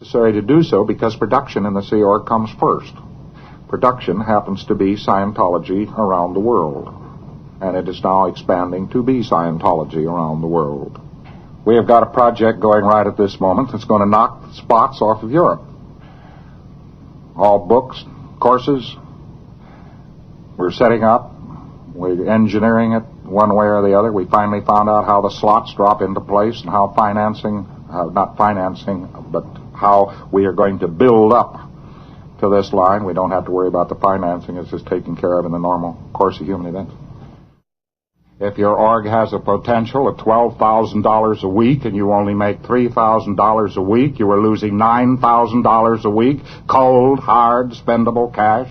necessary to do so because production in the Sea Org comes first. Production happens to be Scientology around the world, and it is now expanding to be Scientology around the world. We have got a project going right at this moment that's going to knock the spots off of Europe. All books, courses, we're setting up, we're engineering it one way or the other. We finally found out how the slots drop into place and how but how we are going to build up to this line. We don't have to worry about the financing. It's just taken care of in the normal course of human events. If your org has a potential of $12,000 a week and you only make $3,000 a week, you are losing $9,000 a week, cold, hard, spendable cash.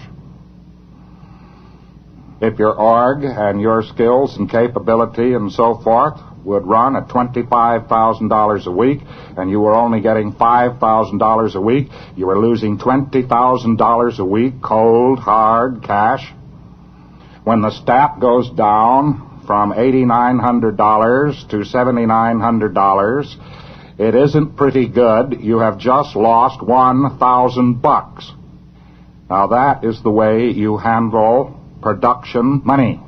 If your org and your skills and capability and so forth would run at $25,000 a week and you were only getting $5,000 a week, you are losing $20,000 a week, cold, hard cash. When the staff goes down from $8,900 to $7,900, it isn't pretty good. You have just lost $1,000. Now that is the way you handle production money.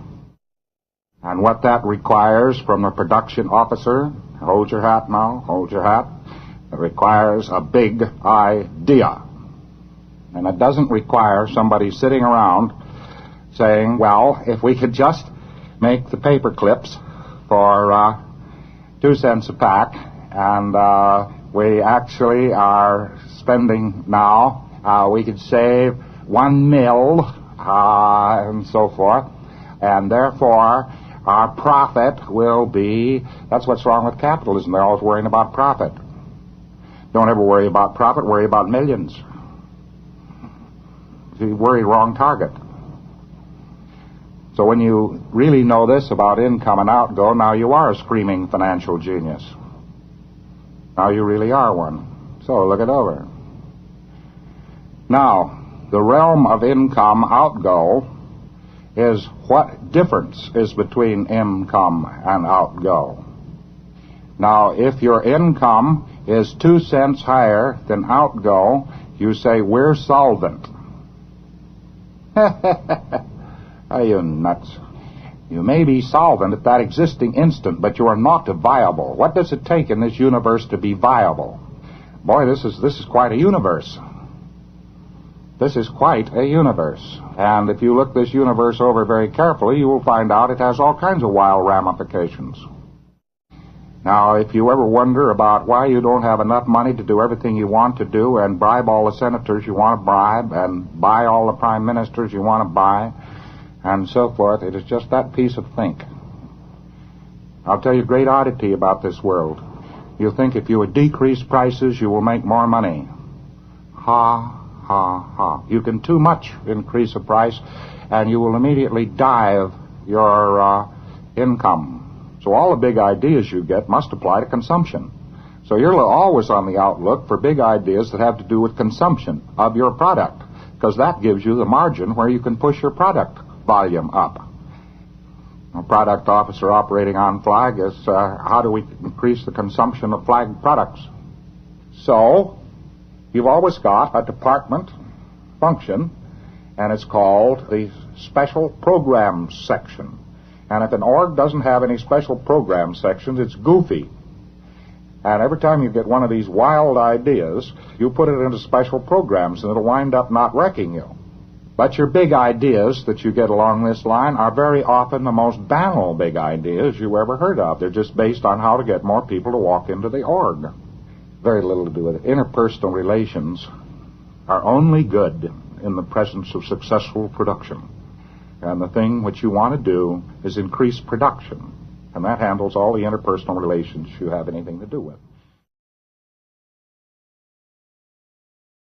And what that requires from a production officer, hold your hat now, hold your hat, it requires a big idea. And it doesn't require somebody sitting around saying, well, if we could just make the paper clips for 2 cents a pack, and we actually are spending now, we could save $1 million, and so forth, and therefore our profit will be, that's what's wrong with capitalism. They're always worrying about profit. Don't ever worry about profit, worry about millions. You worry wrong target. So when you really know this about income and outgo, now you are a screaming financial genius. Now you really are one. So look it over. Now, the realm of income outgo is what difference is between income and outgo. Now, if your income is 2 cents higher than outgo, you say, we're solvent. Are you nuts? You may be solvent at that existing instant, but you are not viable. What does it take in this universe to be viable? Boy, this is quite a universe. This is quite a universe. And if you look this universe over very carefully, you will find out it has all kinds of wild ramifications. Now, if you ever wonder about why you don't have enough money to do everything you want to do and bribe all the senators you want to bribe and buy all the prime ministers you want to buy and so forth, it is just that piece of think. I'll tell you a great oddity about this world. You think if you would decrease prices, you will make more money. Ha, ha, ha. You can too much increase a price, and you will immediately dive your income. So all the big ideas you get must apply to consumption. So you're always on the outlook for big ideas that have to do with consumption of your product, because that gives you the margin where you can push your product volume up. A product officer operating on flag is how do we increase the consumption of flag products? So you've always got a department function, and it's called the Special Programs Section. And if an org doesn't have any special program sections, it's goofy. And every time you get one of these wild ideas, you put it into special programs, and it'll wind up not wrecking you. But your big ideas that you get along this line are very often the most banal big ideas you ever heard of. They're just based on how to get more people to walk into the org. Very little to do with it. Interpersonal relations are only good in the presence of successful production. And the thing which you want to do is increase production. And that handles all the interpersonal relations you have anything to do with.